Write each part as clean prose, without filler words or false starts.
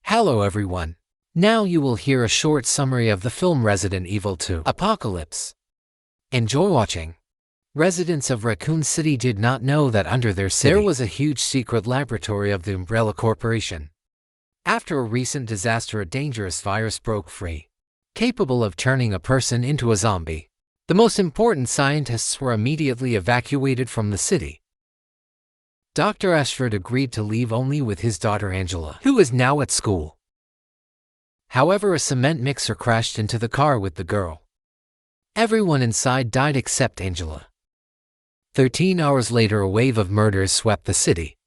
Hello everyone. Now you will hear a short summary of the film Resident Evil 2: Apocalypse. Enjoy watching. Residents of Raccoon City did not know that under their city there was a huge secret laboratory of the Umbrella Corporation. After a recent disaster, a dangerous virus broke free, capable of turning a person into a zombie. The most important scientists were immediately evacuated from the city. Dr. Ashford agreed to leave only with his daughter Angela, who is now at school. However, a cement mixer crashed into the car with the girl. Everyone inside died except Angela. 13 hours later, a wave of murders swept the city.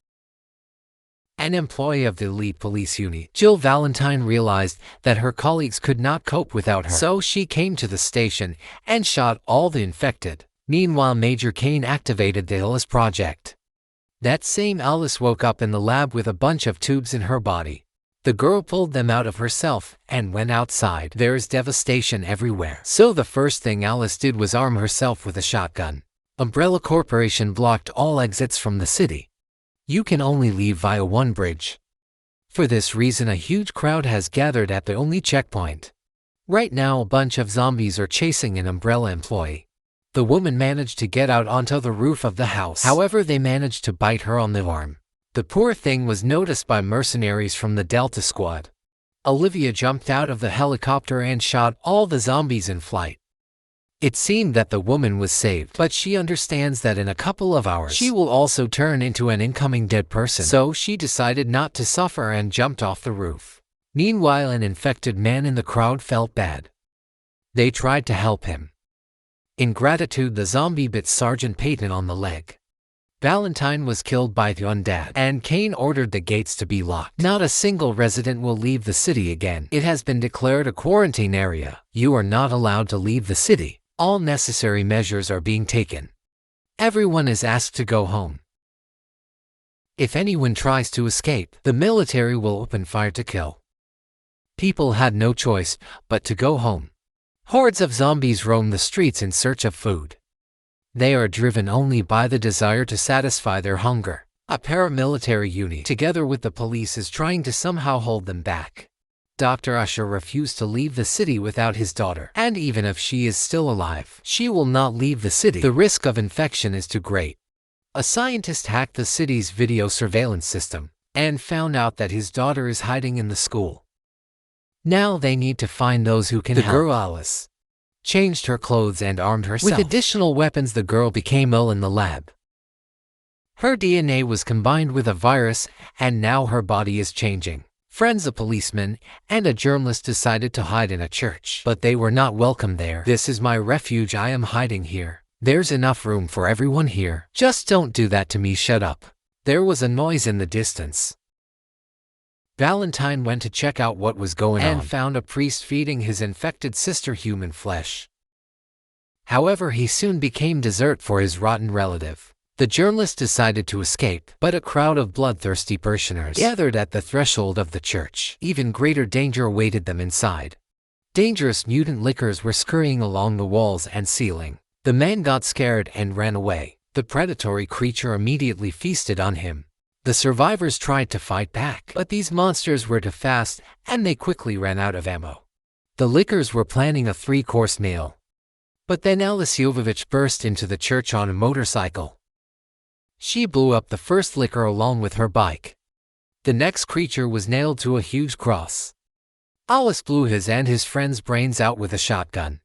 An employee of the elite police unit, Jill Valentine, realized that her colleagues could not cope without her. So she came to the station and shot all the infected. Meanwhile, Major Kane activated the Alice Project. That same Alice woke up in the lab with a bunch of tubes in her body. The girl pulled them out of herself and went outside. There is devastation everywhere. So the first thing Alice did was arm herself with a shotgun. Umbrella Corporation blocked all exits from the city. You can only leave via one bridge. For this reason, a huge crowd has gathered at the only checkpoint. Right now, a bunch of zombies are chasing an Umbrella employee. The woman managed to get out onto the roof of the house. However, they managed to bite her on the arm. The poor thing was noticed by mercenaries from the Delta Squad. Olivia jumped out of the helicopter and shot all the zombies in flight. It seemed that the woman was saved, but she understands that in a couple of hours she will also turn into an incoming dead person. So she decided not to suffer and jumped off the roof. Meanwhile, an infected man in the crowd felt bad. They tried to help him. In gratitude, the zombie bit Sergeant Peyton on the leg. Valentine was killed by the undead, and Kane ordered the gates to be locked. Not a single resident will leave the city again. It has been declared a quarantine area. You are not allowed to leave the city. All necessary measures are being taken. Everyone is asked to go home. If anyone tries to escape, the military will open fire to kill. People had no choice but to go home. Hordes of zombies roam the streets in search of food. They are driven only by the desire to satisfy their hunger. A paramilitary unit, together with the police, is trying to somehow hold them back. Dr. Usher refused to leave the city without his daughter, and even if she is still alive, she will not leave the city. The risk of infection is too great. A scientist hacked the city's video surveillance system and found out that his daughter is hiding in the school. Now they need to find those who can help. The girl Alice changed her clothes and armed herself. With additional weapons, the girl became ill in the lab. Her DNA was combined with a virus, and now her body is changing. Friends, a policeman, and a journalist decided to hide in a church, but they were not welcome there. This is my refuge. I am hiding here. There's enough room for everyone here. Just don't do that to me. Shut up. There was a noise in the distance. Valentine went to check out what was going on and found a priest feeding his infected sister human flesh. However, he soon became dessert for his rotten relative. The journalist decided to escape, but a crowd of bloodthirsty parishioners gathered at the threshold of the church. Even greater danger awaited them inside. Dangerous mutant lickers were scurrying along the walls and ceiling. The man got scared and ran away. The predatory creature immediately feasted on him. The survivors tried to fight back, but these monsters were too fast, and they quickly ran out of ammo. The lickers were planning a 3-course meal. But then Alice Jovovich burst into the church on a motorcycle. She blew up the first licker along with her bike. The next creature was nailed to a huge cross. Alice blew his and his friend's brains out with a shotgun.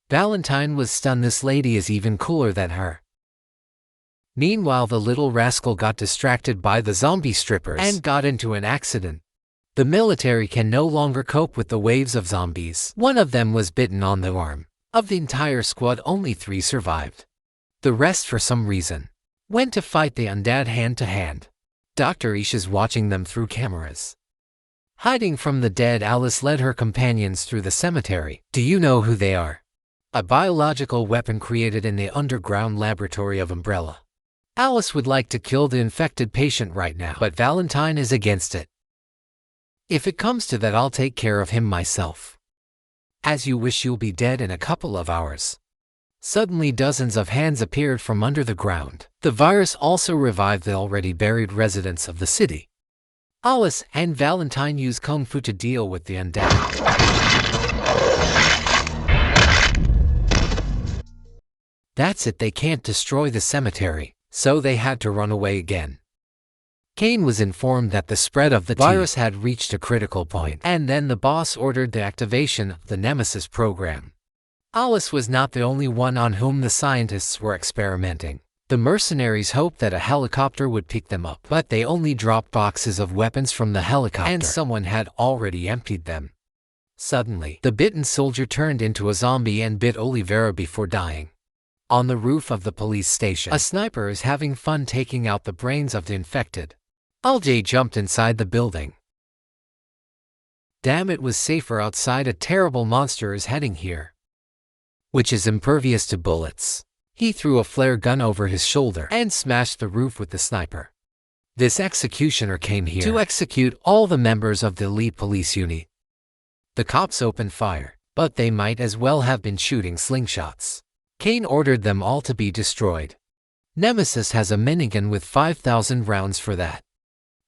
Valentine was stunned. This lady is even cooler than her. Meanwhile, the little rascal got distracted by the zombie strippers and got into an accident. The military can no longer cope with the waves of zombies. One of them was bitten on the arm. Of the entire squad, only 3 survived. The rest, for some reason, went to fight the undead hand to hand. Dr. Ish is watching them through cameras. Hiding from the dead, Alice led her companions through the cemetery. Do you know who they are? A biological weapon created in the underground laboratory of Umbrella. Alice would like to kill the infected patient right now, but Valentine is against it. If it comes to that, I'll take care of him myself. As you wish. You'll be dead in a couple of hours. Suddenly, dozens of hands appeared from under the ground. The virus also revived the already buried residents of the city. Alice and Valentine use Kung Fu to deal with the undead. That's it, they can't destroy the cemetery, so they had to run away again. Kane was informed that the spread of the virus had reached a critical point, and then the boss ordered the activation of the Nemesis program. Alice was not the only one on whom the scientists were experimenting. The mercenaries hoped that a helicopter would pick them up, but they only dropped boxes of weapons from the helicopter, and someone had already emptied them. Suddenly, the bitten soldier turned into a zombie and bit Olivera before dying. On the roof of the police station, a sniper is having fun taking out the brains of the infected. LJ jumped inside the building. Damn, it was safer outside. A terrible monster is heading here, which is impervious to bullets. He threw a flare gun over his shoulder and smashed the roof with the sniper. This executioner came here to execute all the members of the elite police unit. The cops opened fire, but they might as well have been shooting slingshots. Kane ordered them all to be destroyed. Nemesis has a minigun with 5,000 rounds for that.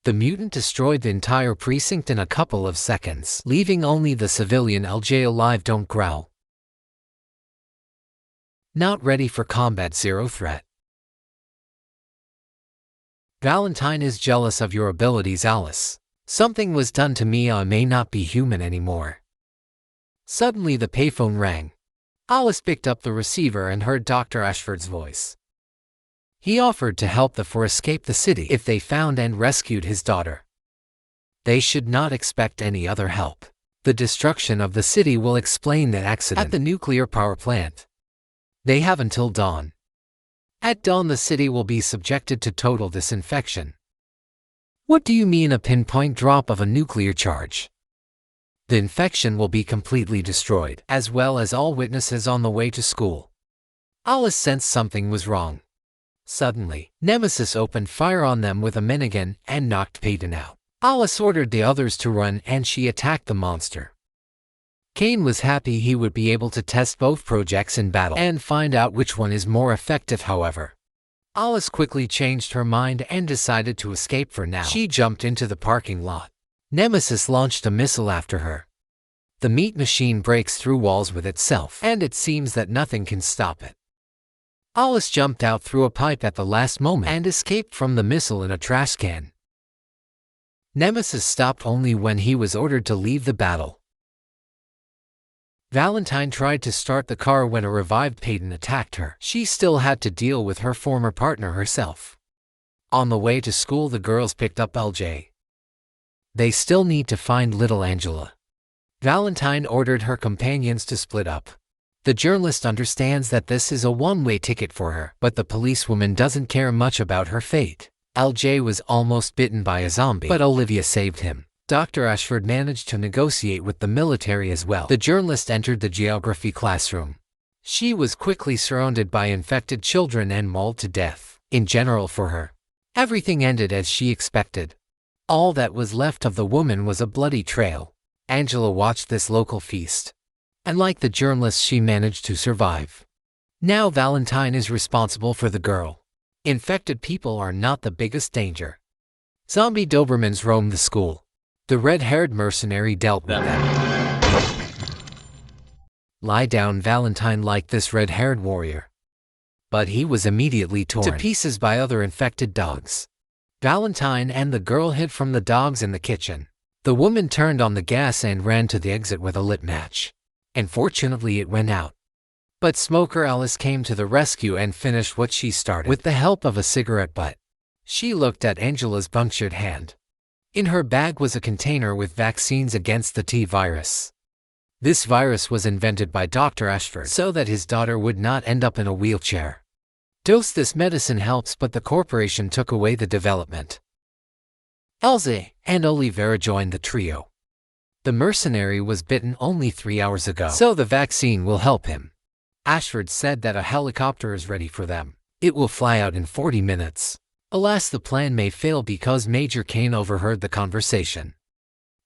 The mutant destroyed the entire precinct in a couple of seconds, leaving only the civilian LJ alive. Don't growl. Not ready for combat. Zero threat. Valentine is jealous of your abilities, Alice. Something was done to me. I may not be human anymore. Suddenly the payphone rang. Alice picked up the receiver and heard Dr. Ashford's voice. He offered to help the four escape the city if they found and rescued his daughter. They should not expect any other help. The destruction of the city will explain the accident at the nuclear power plant. They have until dawn. At dawn, the city will be subjected to total disinfection. What do you mean, a pinpoint drop of a nuclear charge? The infection will be completely destroyed, as well as all witnesses on the way to school. Alice sensed something was wrong. Suddenly, Nemesis opened fire on them with a minigun and knocked Peyton out. Alice ordered the others to run and she attacked the monster. Kane was happy he would be able to test both projects in battle and find out which one is more effective. However, Alice quickly changed her mind and decided to escape for now. She jumped into the parking lot. Nemesis launched a missile after her. The meat machine breaks through walls with itself, and it seems that nothing can stop it. Alice jumped out through a pipe at the last moment and escaped from the missile in a trash can. Nemesis stopped only when he was ordered to leave the battle. Valentine tried to start the car when a revived Peyton attacked her. She still had to deal with her former partner herself. On the way to school, the girls picked up LJ. They still need to find little Angela. Valentine ordered her companions to split up. The journalist understands that this is a one-way ticket for her, but the policewoman doesn't care much about her fate. LJ was almost bitten by a zombie, but Olivia saved him. Dr. Ashford managed to negotiate with the military as well. The journalist entered the geography classroom. She was quickly surrounded by infected children and mauled to death. In general, for her, everything ended as she expected. All that was left of the woman was a bloody trail. Angela watched this local feast, and like the journalist, she managed to survive. Now Valentine is responsible for the girl. Infected people are not the biggest danger. Zombie Dobermans roamed the school. The red-haired mercenary dealt with them. Lie down, Valentine liked this red-haired warrior, but he was immediately torn to pieces by other infected dogs. Valentine and the girl hid from the dogs in the kitchen. The woman turned on the gas and ran to the exit with a lit match. Unfortunately, it went out. But Smoker Alice came to the rescue and finished what she started with the help of a cigarette butt. She looked at Angela's punctured hand. In her bag was a container with vaccines against the T-virus. This virus was invented by Dr. Ashford so that his daughter would not end up in a wheelchair. Dose this medicine helps, but the corporation took away the development. Elze and Olivera joined the trio. The mercenary was bitten only 3 hours ago, so the vaccine will help him. Ashford said that a helicopter is ready for them. It will fly out in 40 minutes. Alas, the plan may fail because Major Kane overheard the conversation.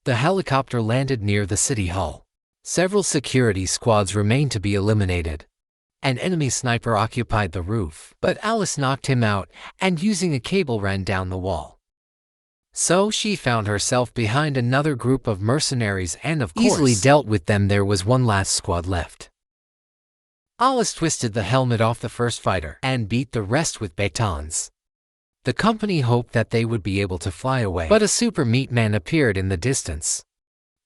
The helicopter landed near the city hall. Several security squads remained to be eliminated. An enemy sniper occupied the roof, but Alice knocked him out and using a cable ran down the wall. So she found herself behind another group of mercenaries and of course easily dealt with them. There was one last squad left. Alice twisted the helmet off the first fighter and beat the rest with batons. The company hoped that they would be able to fly away, but a super meat man appeared in the distance.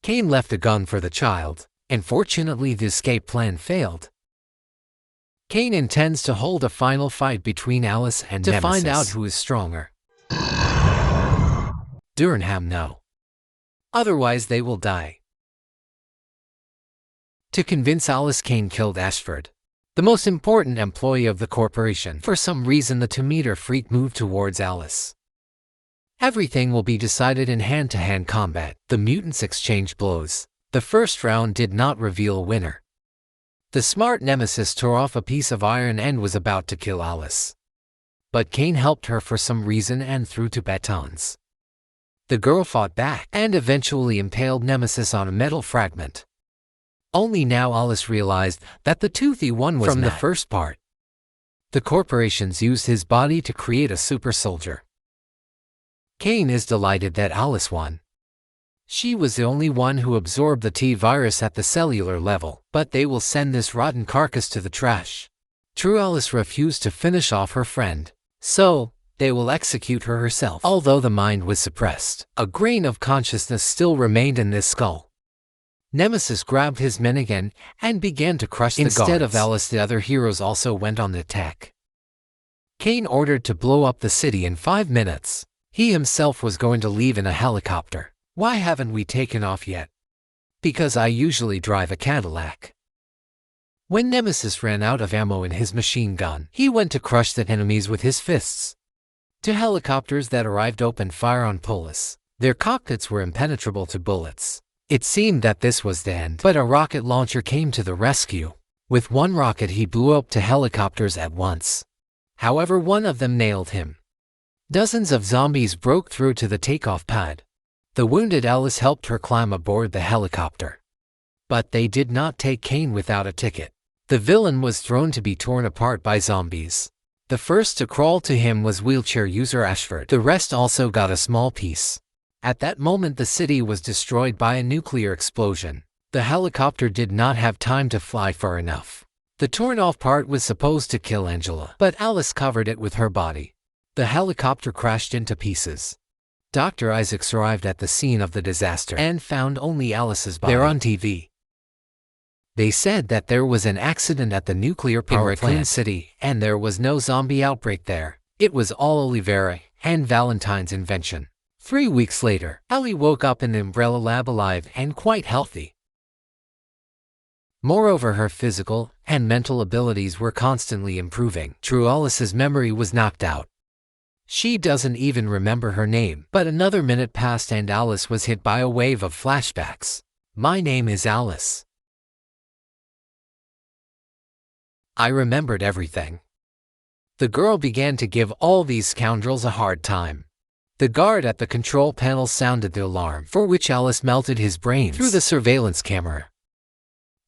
Kane left a gun for the child, and fortunately the escape plan failed. Kane intends to hold a final fight between Alice and Nemesis to find out who is stronger. Durham no. Otherwise they will die. To convince Alice, Kane killed Ashford, the most important employee of the corporation. For some reason the 2-meter freak moved towards Alice. Everything will be decided in hand-to-hand combat. The mutants exchanged blows. The first round did not reveal a winner. The smart Nemesis tore off a piece of iron and was about to kill Alice. But Kane helped her for some reason and threw 2 batons. The girl fought back and eventually impaled Nemesis on a metal fragment. Only now Alice realized that the toothy one was from the first part. The corporations used his body to create a super soldier. Kane is delighted that Alice won. She was the only one who absorbed the T-virus at the cellular level, but they will send this rotten carcass to the trash. True, Alice refused to finish off her friend, so they will execute her herself. Although the mind was suppressed, a grain of consciousness still remained in this skull. Nemesis grabbed his men again and began to crush the guards. Instead of Alice, the other heroes also went on the attack. Kane ordered to blow up the city in 5 minutes. He himself was going to leave in a helicopter. Why haven't we taken off yet? Because I usually drive a Cadillac. When Nemesis ran out of ammo in his machine gun, he went to crush the enemies with his fists. 2 helicopters that arrived opened fire on Polis. Their cockpits were impenetrable to bullets. It seemed that this was the end, but a rocket launcher came to the rescue. With 1 rocket he blew up 2 helicopters at once. However, one of them nailed him. Dozens of zombies broke through to the takeoff pad. The wounded Alice helped her climb aboard the helicopter. But they did not take Kane without a ticket. The villain was thrown to be torn apart by zombies. The first to crawl to him was wheelchair user Ashford. The rest also got a small piece. At that moment the city was destroyed by a nuclear explosion. The helicopter did not have time to fly far enough. The torn-off part was supposed to kill Angela, but Alice covered it with her body. The helicopter crashed into pieces. Dr. Isaacs arrived at the scene of the disaster and found only Alice's body. They're on TV. They said that there was an accident at the nuclear power plant in Raccoon City, and there was no zombie outbreak there. It was all Oliveira and Valentine's invention. 3 weeks later, Ellie woke up in the Umbrella lab alive and quite healthy. Moreover, her physical and mental abilities were constantly improving. True, Alice's memory was knocked out. She doesn't even remember her name. But another minute passed and Alice was hit by a wave of flashbacks. My name is Alice. I remembered everything. The girl began to give all these scoundrels a hard time. The guard at the control panel sounded the alarm, for which Alice melted his brains through the surveillance camera.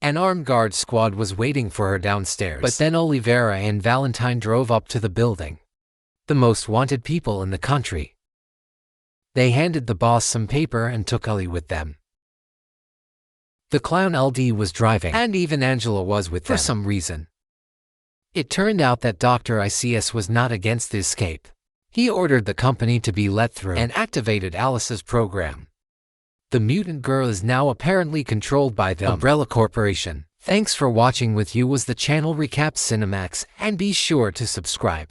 An armed guard squad was waiting for her downstairs, but then Oliveira and Valentine drove up to the building. The most wanted people in the country. They handed the boss some paper and took Ellie with them. The clown LD was driving, and even Angela was with them for some reason. It turned out that Dr. ICS was not against the escape. He ordered the company to be let through and activated Alice's program. The mutant girl is now apparently controlled by the Umbrella Corporation. Thanks for watching. With you was the channel Recap Cinemax, and be sure to subscribe.